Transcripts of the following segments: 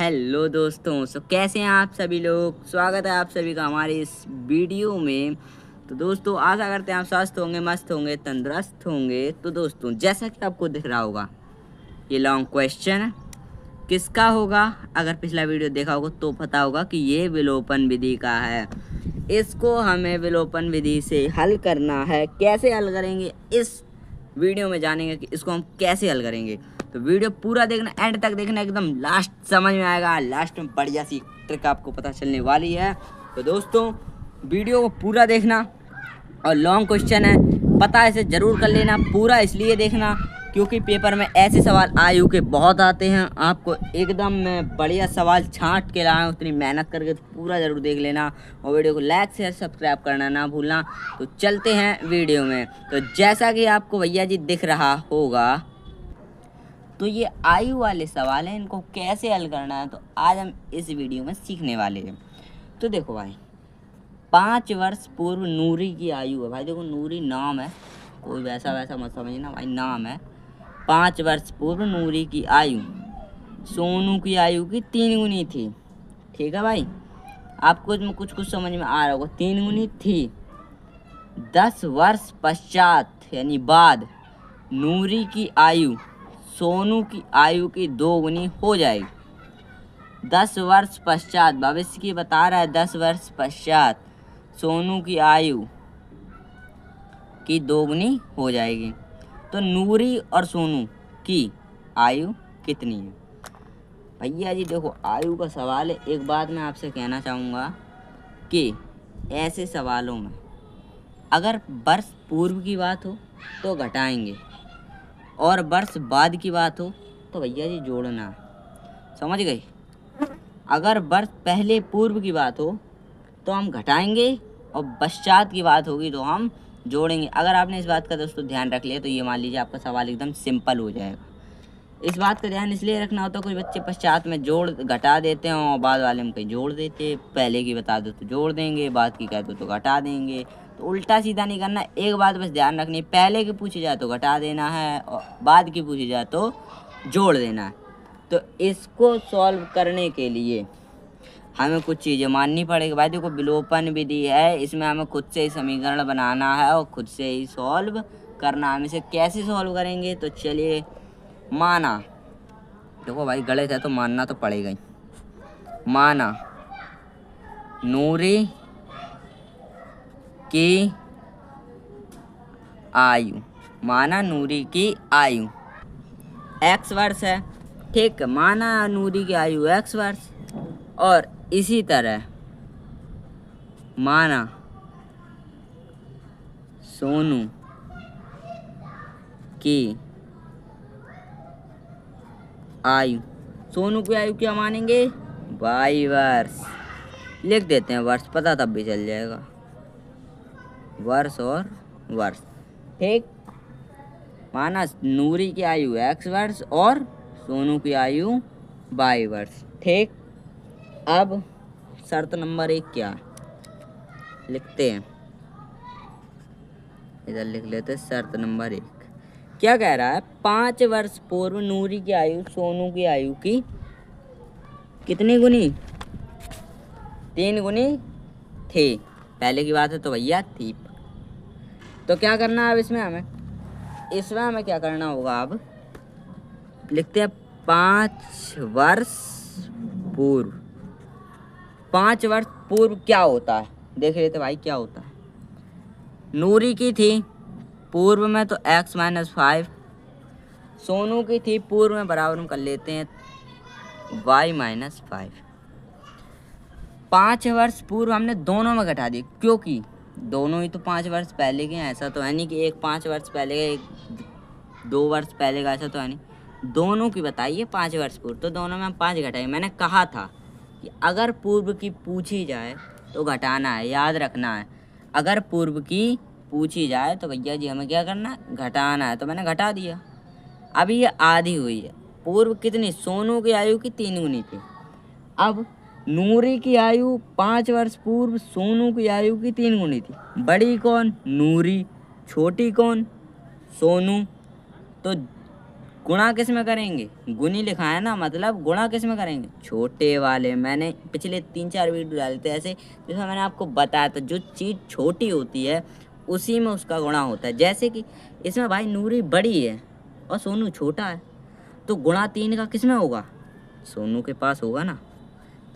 Hello दोस्तों, कैसे हैं आप सभी लोग। स्वागत है आप सभी का हमारे इस वीडियो में। तो दोस्तों, आशा करते हैं आप स्वस्थ होंगे, मस्त होंगे, तंदुरुस्त होंगे। तो दोस्तों, जैसा कि आपको दिख रहा होगा, ये लॉन्ग क्वेश्चन किसका होगा। अगर पिछला वीडियो देखा होगा तो पता होगा कि ये विलोपन विधि का है। इसको हमें विलोपन विधि से हल करना है। कैसे हल करेंगे, इस वीडियो में जानेंगे कि इसको हम कैसे हल करेंगे। तो वीडियो पूरा देखना, एंड तक देखना, एकदम लास्ट समझ में आएगा। लास्ट में बढ़िया सी ट्रिक आपको पता चलने वाली है। तो दोस्तों, वीडियो को पूरा देखना। और लॉन्ग क्वेश्चन है, पता ऐसे ज़रूर कर लेना। पूरा इसलिए देखना क्योंकि पेपर में ऐसे सवाल आयु के बहुत आते हैं। आपको एकदम मैं बढ़िया सवाल छांट के लाया हूँ, उतनी मेहनत करके। तो पूरा ज़रूर देख लेना और वीडियो को लाइक शेयर सब्सक्राइब करना ना भूलना। तो चलते हैं वीडियो में। तो जैसा कि आपको भैया जी दिख रहा होगा, तो ये आयु वाले सवाल हैं, इनको कैसे हल करना है तो आज हम इस वीडियो में सीखने वाले हैं। तो देखो भाई, 5 वर्ष पूर्व नूरी की आयु है। भाई देखो, नूरी नाम है, कोई वैसा वैसा मत समझना भाई, नाम है। 5 वर्ष पूर्व नूरी की आयु सोनू की आयु की 3 गुनी थी। ठीक है भाई, आपको इसमें कुछ कुछ समझ में आ रहा होगा। 3 गुनी थी। 10 वर्ष पश्चात यानी बाद नूरी की आयु सोनू की आयु की 2 गुनी हो जाएगी। 10 वर्ष पश्चात, भविष्य की बता रहा है। 10 वर्ष पश्चात सोनू की आयु की 2 गुनी हो जाएगी। तो नूरी और सोनू की आयु कितनी है। भैया जी देखो, आयु का सवाल है। एक बात मैं आपसे कहना चाहूँगा कि ऐसे सवालों में अगर वर्ष पूर्व की बात हो तो घटाएंगे, और वर्ष बाद की बात हो तो भैया जी जोड़ना है। समझ गए। अगर वर्ष पहले पूर्व की बात हो तो हम घटाएंगे, और पश्चात की बात होगी तो हम जोड़ेंगे। अगर आपने इस बात का दोस्तों ध्यान रख लिया तो ये मान लीजिए आपका सवाल एकदम सिंपल हो जाएगा। इस बात का ध्यान इसलिए रखना होता है, कुछ बच्चे पश्चात में जोड़ घटा देते हैं और बाद वाले में कहीं जोड़ देते। पहले की बता दो तो जोड़ देंगे, बाद की कह दो तो घटा देंगे। तो उल्टा सीधा नहीं करना। एक बात बस ध्यान रखनी है, पहले की पूछी जाए तो घटा देना है, और बाद की पूछी जाए तो जोड़ देना है। तो इसको सॉल्व करने के लिए हमें कुछ चीज़ें माननी पड़ेगी। भाई देखो, विलोपन विधि है, इसमें हमें खुद से ही समीकरण बनाना है और खुद से ही सॉल्व करना है। हम इसे कैसे सॉल्व करेंगे, तो चलिए। माना, देखो भाई गलत है तो मानना तो पड़ेगा ही। माना नूरी की आयु, माना नूरी की आयु x वर्ष है। ठीक है, माना नूरी की आयु x वर्ष। और इसी तरह माना सोनू की आयु, सोनू की आयु क्या मानेंगे, y वर्ष। लिख देते हैं वर्ष, पता तब भी चल जाएगा। वर्ष और वर्ष। ठीक, माना नूरी की आयु x वर्ष और सोनू की आयु y वर्ष। ठीक, अब शर्त नंबर 1 क्या लिखते हैं, इधर लिख लेते हैं। शर्त नंबर 1 क्या कह रहा है, 5 वर्ष पूर्व नूरी की आयु सोनू की आयु की कितनी गुनी, 3 गुनी थी। पहले की बात है तो भैया थी। तो क्या करना है अब इसमें हमें क्या करना होगा। अब लिखते हैं 5 वर्ष पूर्व। 5 वर्ष पूर्व क्या होता है, देख लेते भाई क्या होता है। नूरी की थी पूर्व में तो x - 5, सोनू की थी पूर्व में, बराबर हम कर लेते हैं y - 5। 5 वर्ष पूर्व हमने दोनों में घटा दी, क्योंकि दोनों ही तो 5 वर्ष पहले के हैं। ऐसा तो है नहीं कि एक 5 वर्ष पहले का, एक 2 वर्ष पहले का, ऐसा तो है नहीं। दोनों की बताइए 5 वर्ष पूर्व, तो दोनों में हम 5 घटाएंगे। मैंने कहा था कि अगर पूर्व की पूछी जाए तो घटाना है, याद रखना है। अगर पूर्व की पूछी जाए तो भैया जी हमें क्या करना है, घटाना है। तो मैंने घटा दिया। अभी ये आधी हुई है। पूर्व कितनी, सोनू की आयु की 3 गुनी थी। अब नूरी की आयु 5 वर्ष पूर्व सोनू की आयु की 3 गुनी थी। बड़ी कौन, नूरी। छोटी कौन, सोनू। तो गुणा किस में करेंगे, गुनी लिखा है ना, मतलब गुणा किस में करेंगे, छोटे वाले। मैंने पिछले 3-4 वीडियो डाले थे ऐसे, जिसमें मैंने आपको बताया था जो चीज़ छोटी होती है उसी में उसका गुणा होता है। जैसे कि इसमें भाई नूरी बड़ी है और सोनू छोटा है, तो गुणा 3 का किस में होगा, सोनू के पास होगा ना।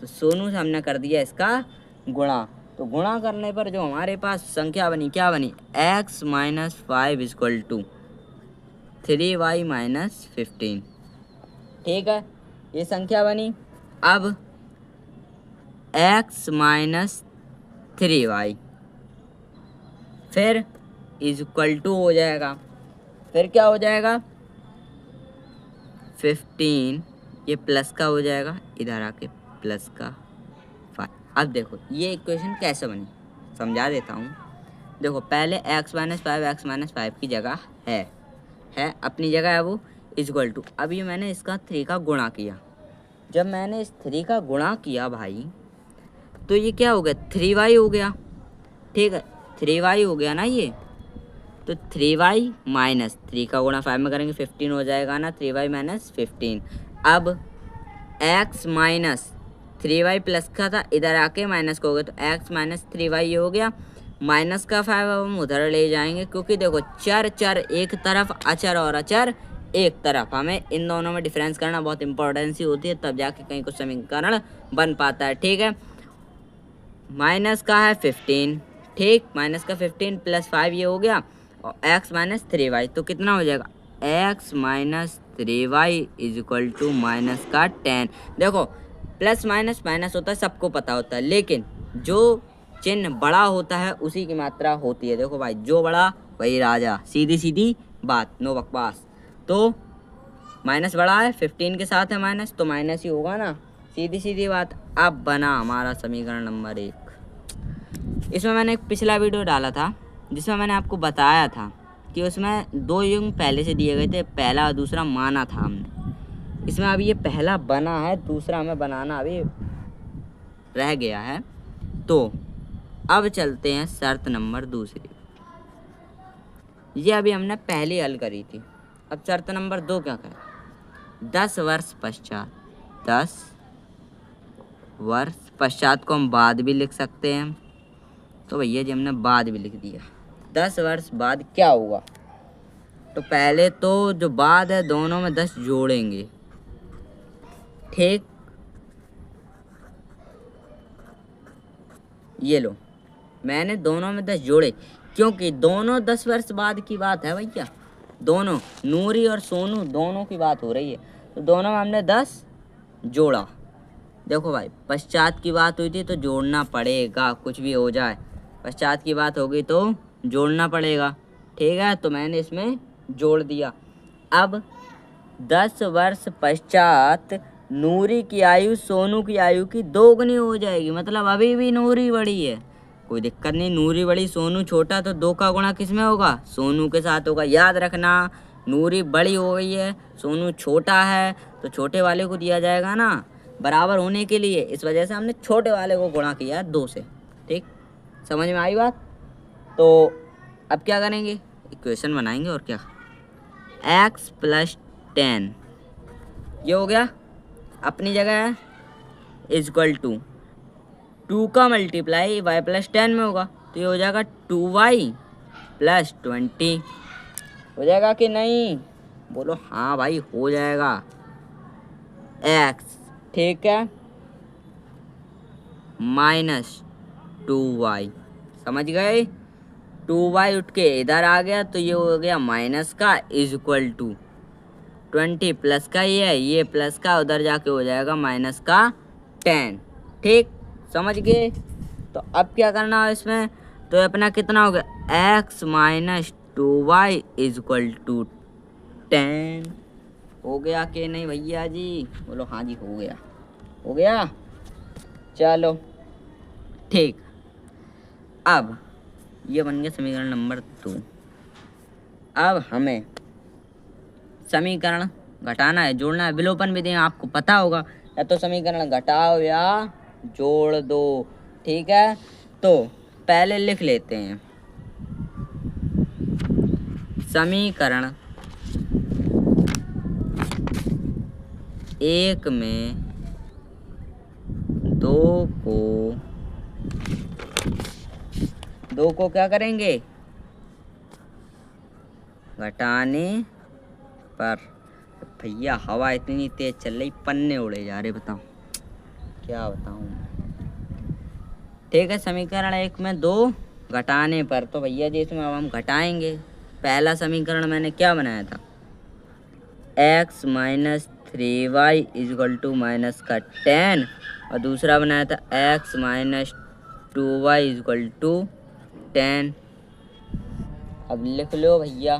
तो सोनू से हमने कर दिया इसका गुणा। तो गुणा करने पर जो हमारे पास संख्या बनी, क्या बनी, x - 5 = 3y - 15। ठीक है, ये संख्या बनी। अब x - 3y फिर = हो जाएगा, फिर क्या हो जाएगा, 15, ये प्लस का हो जाएगा, इधर आके प्लस का 5। अब देखो ये इक्वेशन कैसे बनी, समझा देता हूँ। देखो पहले x - 5 की जगह है अपनी जगह है वो, = अभी मैंने इसका 3 का गुणा किया। जब मैंने इस 3 का गुणा किया भाई, तो ये क्या हो गया, 3y हो गया। ठीक है, 3y हो गया ना ये, तो 3y माइनस 3 का गुणा 5 में करेंगे, 15 हो जाएगा ना, 3y - 15। अब x माइनस 3y प्लस का था, इधर आके माइनस का हो गया, तो x - 3y ये हो गया। माइनस का 5 अब हम उधर ले जाएंगे, क्योंकि देखो चर एक तरफ, अचर और अचर एक तरफ, हमें इन दोनों में डिफरेंस करना बहुत इंपॉर्टेंसी होती है, तब जाके कहीं कुछ समीकरण बन पाता है। ठीक है, माइनस का है 15, ठीक, माइनस का 15 प्लस 5 ये हो गया, और x - 3y, तो कितना हो जाएगा, x - 3y = माइनस का 10। देखो प्लस माइनस माइनस होता है, सबको पता होता है, लेकिन जो चिन्ह बड़ा होता है उसी की मात्रा होती है। देखो भाई, जो बड़ा वही राजा, सीधी सीधी बात, नो बकवास। तो माइनस बड़ा है, 15 के साथ है माइनस, तो माइनस ही होगा ना, सीधी सीधी बात। अब बना हमारा समीकरण नंबर 1। इसमें मैंने एक पिछला वीडियो डाला था जिसमें मैंने आपको बताया था कि उसमें 2 युग्म पहले से दिए गए थे, पहला और दूसरा माना था हमने। इसमें अभी ये पहला बना है, दूसरा हमें बनाना अभी रह गया है। तो अब चलते हैं शर्त नंबर दूसरी। ये अभी हमने पहले हल करी थी। अब शर्त नंबर 2 क्या करें, 10 वर्ष पश्चात, 10 वर्ष पश्चात को हम बाद भी लिख सकते हैं, तो भैया जी हमने बाद भी लिख दिया। 10 वर्ष बाद क्या होगा, तो पहले तो जो बाद है दोनों में 10 जोड़ेंगे, ठीक, ये लो मैंने दोनों में 10 जोड़े, क्योंकि दोनों 10 वर्ष बाद की बात है भैया, दोनों नूरी और सोनू दोनों की बात हो रही है, तो दोनों में हमने 10 जोड़ा। देखो भाई, पश्चात की बात हुई थी तो जोड़ना पड़ेगा, कुछ भी हो जाए, पश्चात की बात होगी तो जोड़ना पड़ेगा। ठीक है, तो मैंने इसमें जोड़ दिया। अब 10 वर्ष पश्चात नूरी की आयु सोनू की आयु की 2 गुनी हो जाएगी, मतलब अभी भी नूरी बड़ी है, कोई दिक्कत नहीं, नूरी बड़ी सोनू छोटा, तो 2 का गुणा किस में होगा, सोनू के साथ होगा। याद रखना, नूरी बड़ी हो गई है, सोनू छोटा है, तो छोटे वाले को दिया जाएगा ना, बराबर होने के लिए, इस वजह से हमने छोटे वाले को गुणा किया 2 से। ठीक, समझ में आई बात। तो अब क्या करेंगे, इक्वेशन बनाएंगे और क्या, x + 10 ये हो गया, अपनी जगह है, = 2 का मल्टीप्लाई y + 10 में होगा, तो ये हो जाएगा 2y + 20। हो जाएगा कि नहीं, बोलो हाँ भाई हो जाएगा। x, ठीक है, -2y, समझ गए, 2y उठ के इधर आ गया, तो ये हो गया माइनस का, = 20 प्लस का ये प्लस का, उधर जाके हो जाएगा माइनस का 10। ठीक, समझ गए। तो अब क्या करना है इसमें, तो अपना कितना हो गया, x - 2y = 10। हो गया कि नहीं भैया जी, बोलो हाँ जी हो गया, हो गया, चलो ठीक। अब ये बन गया समीकरण नंबर 2। अब हमें समीकरण घटाना है, जोड़ना है, विलोपन विधि आपको पता होगा, या तो समीकरण घटाओ या जोड़ दो। ठीक है, तो पहले लिख लेते हैं समीकरण 1 में 2 को क्या करेंगे, घटाने पर। भैया हवा इतनी तेज चल रही, पन्ने उड़े जा रहे, बताओ क्या बताऊं। ठीक है, समीकरण 1 में 2 घटाने पर, तो भैया जी इसमें अब हम घटाएंगे। पहला समीकरण मैंने क्या बनाया था, x minus 3y equal to minus का 10, और दूसरा बनाया था x minus 2y equal to 10। अब लिख लो भैया,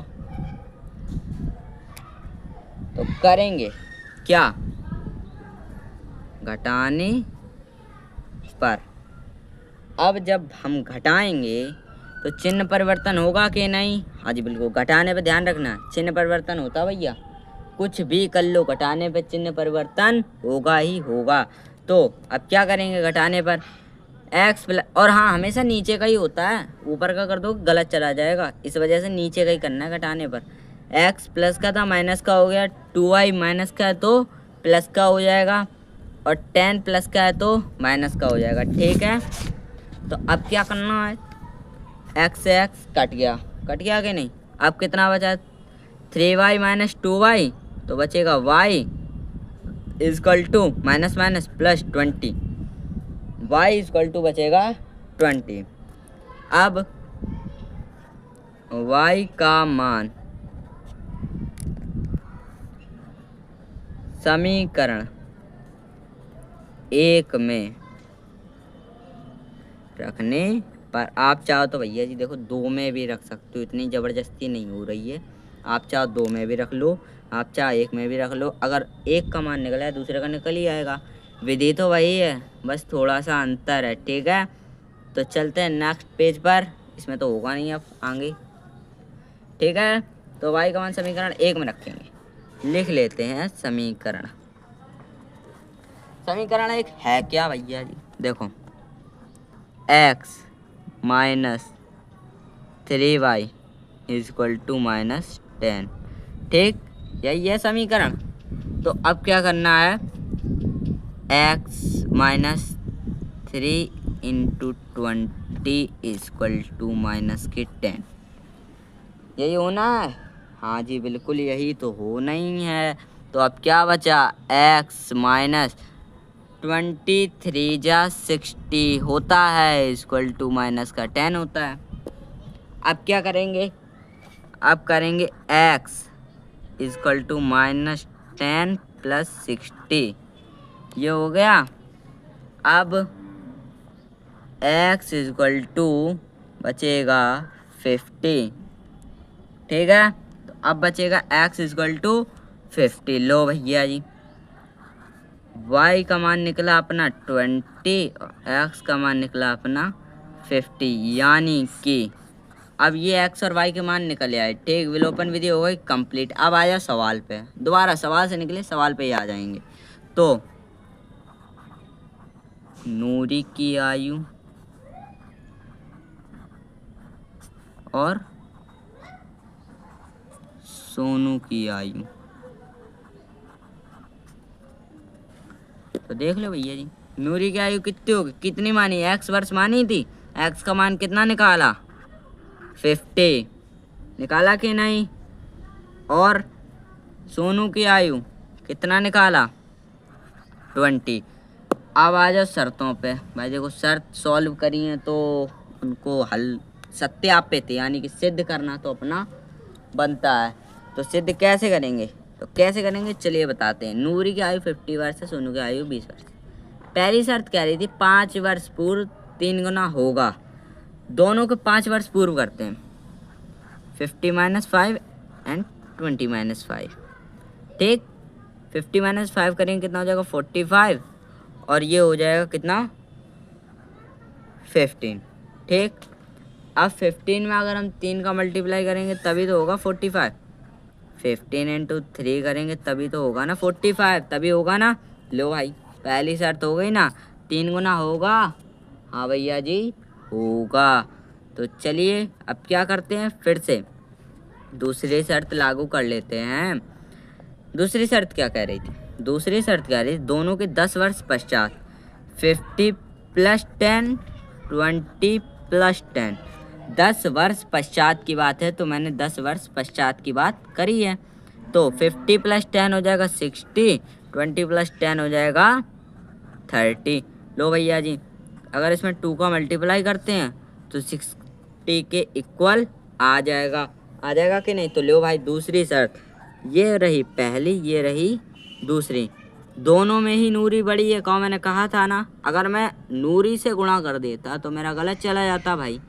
तो करेंगे क्या, घटाने पर। अब जब हम घटाएंगे तो चिन्ह परिवर्तन होगा कि नहीं, हाँ जी बिल्कुल, घटाने पे ध्यान रखना, चिन्ह परिवर्तन होता भैया, कुछ भी कर लो घटाने पे चिन्ह परिवर्तन होगा ही होगा। तो अब क्या करेंगे घटाने पर, x प्लस, और हाँ हमेशा नीचे का ही होता है, ऊपर का कर दो गलत चला जाएगा, इस वजह से नीचे का ही करना है घटाने पर। x प्लस का था माइनस का हो गया, 2y माइनस का है तो प्लस का हो जाएगा, और 10 प्लस का है तो माइनस का हो जाएगा। ठीक है, तो अब क्या करना है, x से x कट गया कि नहीं, अब कितना बचा, 3y माइनस 2y, तो बचेगा y equal to minus minus plus 20, y equal to बचेगा 20। अब y का मान समीकरण 1 में रखने पर, आप चाहो तो भैया जी देखो 2 में भी रख सकते हो, इतनी ज़बरदस्ती नहीं हो रही है, आप चाहो 2 में भी रख लो, आप चाहो 1 में भी रख लो, अगर एक का मान निकला है दूसरे का निकल ही आएगा, विधि तो वही है, बस थोड़ा सा अंतर है। ठीक है, तो चलते हैं नेक्स्ट पेज पर, इसमें तो होगा नहीं अब आगे। ठीक है, तो y का मान समीकरण 1 में रखेंगे, लिख लेते हैं समीकरण 1 है क्या भैया जी, देखो x minus 3y equal to minus 10। ठीक, यही है समीकरण। तो अब क्या करना है, x minus 3 into 20 equal to minus के 10, यही होना है, हाँ जी बिल्कुल यही तो होना ही है। तो अब क्या बचा, x माइनस 23 जा 60 होता है इक्वल टू माइनस का 10 होता है। अब क्या करेंगे, अब करेंगे x equal to minus 10 plus 60, ये हो गया। अब x इक्वल टू बचेगा 50। ठीक है, तो अब बचेगा x इक्वल टू 50। लो भैया जी, y का मान निकला अपना 20 और x का मान निकला अपना 50, यानी कि अब ये x और y के मान निकल आए। ठीक, विलोपन विधि हो गई कंप्लीट। अब आ जाओ सवाल पे, दोबारा सवाल से निकले सवाल पे ही आ जाएंगे। तो नूरी की आयु और सोनू की आयु, तो देख लो भैया जी, नूरी की आयु कितनी होगी, कितनी मानी, x वर्ष मानी थी, x का मान कितना निकाला 50, निकाला कि नहीं, और सोनू की आयु कितना निकाला 20। अब आ जाओ शर्तों पे, भाई देखो शर्त सॉल्व करी है तो उनको हल सत्यापित यानी कि सिद्ध करना तो अपना बनता है। तो सिद्ध कैसे करेंगे, तो कैसे करेंगे चलिए बताते हैं। नूरी की आयु 50 वर्ष है, सोनू की आयु 20 वर्ष। पहली शर्त कह रही थी 5 वर्ष पूर्व 3 गुना होगा, दोनों के 5 वर्ष पूर्व करते हैं, 50 माइनस 5 एंड 20 माइनस 5। ठीक, 50 माइनस 5 करेंगे कितना हो जाएगा 45, और ये हो जाएगा कितना 15। ठीक, अब 15 में अगर हम 3 का मल्टीप्लाई करेंगे तभी तो होगा 45, 15 इंटू 3 करेंगे तभी तो होगा ना 45, तभी होगा ना। लो भाई, पहली शर्त हो गई ना, 3 गुना होगा, हाँ भैया जी होगा। तो चलिए अब क्या करते हैं, फिर से दूसरी शर्त लागू कर लेते हैं। दूसरी शर्त क्या कह रही थी, दूसरी शर्त क्या रही, दोनों के 10 वर्ष पश्चात 50 + 10 20 + 10 10 वर्ष पश्चात की बात है, तो मैंने 10 वर्ष पश्चात की बात करी है। तो 50 + 10 हो जाएगा 60, 20 + 10 हो जाएगा 30। लो भैया जी, अगर इसमें 2 का मल्टीप्लाई करते हैं तो 60 के इक्वल आ जाएगा कि नहीं। तो लो भाई दूसरी शर्त, ये रही पहली, ये रही दूसरी, दोनों में ही नूरी बड़ी है। कहो मैंने कहा था ना, अगर मैं नूरी से गुणा कर देता तो मेरा गलत चला जाता भाई।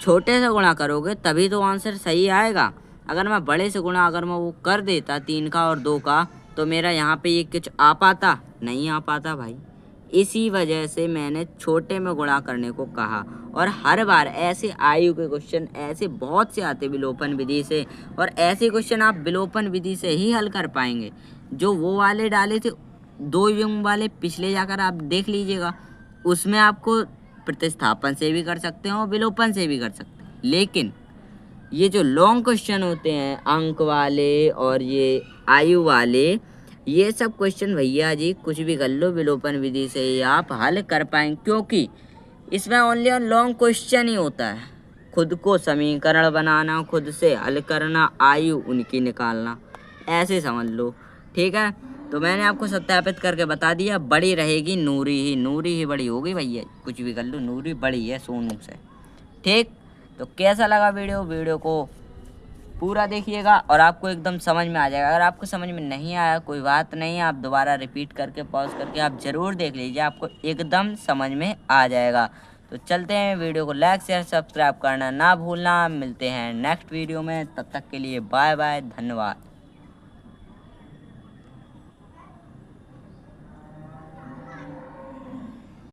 छोटे से गुणा करोगे तभी तो आंसर सही आएगा। अगर मैं बड़े से गुणा अगर मैं वो कर देता 3 का और 2 का, तो मेरा यहाँ पे ये कुछ आ पाता, नहीं आ पाता भाई। इसी वजह से मैंने छोटे में गुणा करने को कहा। और हर बार ऐसे आयु के क्वेश्चन ऐसे बहुत से आते विलोपन विधि से, और ऐसे क्वेश्चन आप विलोपन विधि से ही हल कर पाएंगे। जो वो वाले डाले थे 2 युग्म वाले, पिछले जाकर आप देख लीजिएगा, उसमें आपको प्रतिस्थापन से भी कर सकते हो और विलोपन से भी कर सकते हैं। लेकिन ये जो लॉन्ग क्वेश्चन होते हैं अंक वाले और ये आयु वाले, ये सब क्वेश्चन भैया जी कुछ भी कर लो विलोपन विधि से ही आप हल कर पाएंगे, क्योंकि इसमें ओनली और लॉन्ग क्वेश्चन ही होता है। खुद को समीकरण बनाना, खुद से हल करना, आयु उनकी निकालना, ऐसे समझ लो। ठीक है, तो मैंने आपको सत्यापित करके बता दिया, बड़ी रहेगी नूरी ही बड़ी होगी भैया, कुछ भी कर लो नूरी बड़ी है सोनू से। ठीक, तो कैसा लगा वीडियो को पूरा देखिएगा और आपको एकदम समझ में आ जाएगा। अगर आपको समझ में नहीं आया कोई बात नहीं, आप दोबारा रिपीट करके पॉज करके आप ज़रूर देख लीजिए, आपको एकदम समझ में आ जाएगा। तो चलते हैं, वीडियो को लाइक शेयर सब्सक्राइब करना ना भूलना। मिलते हैं नेक्स्ट वीडियो में, तब तक के लिए बाय बाय, धन्यवाद।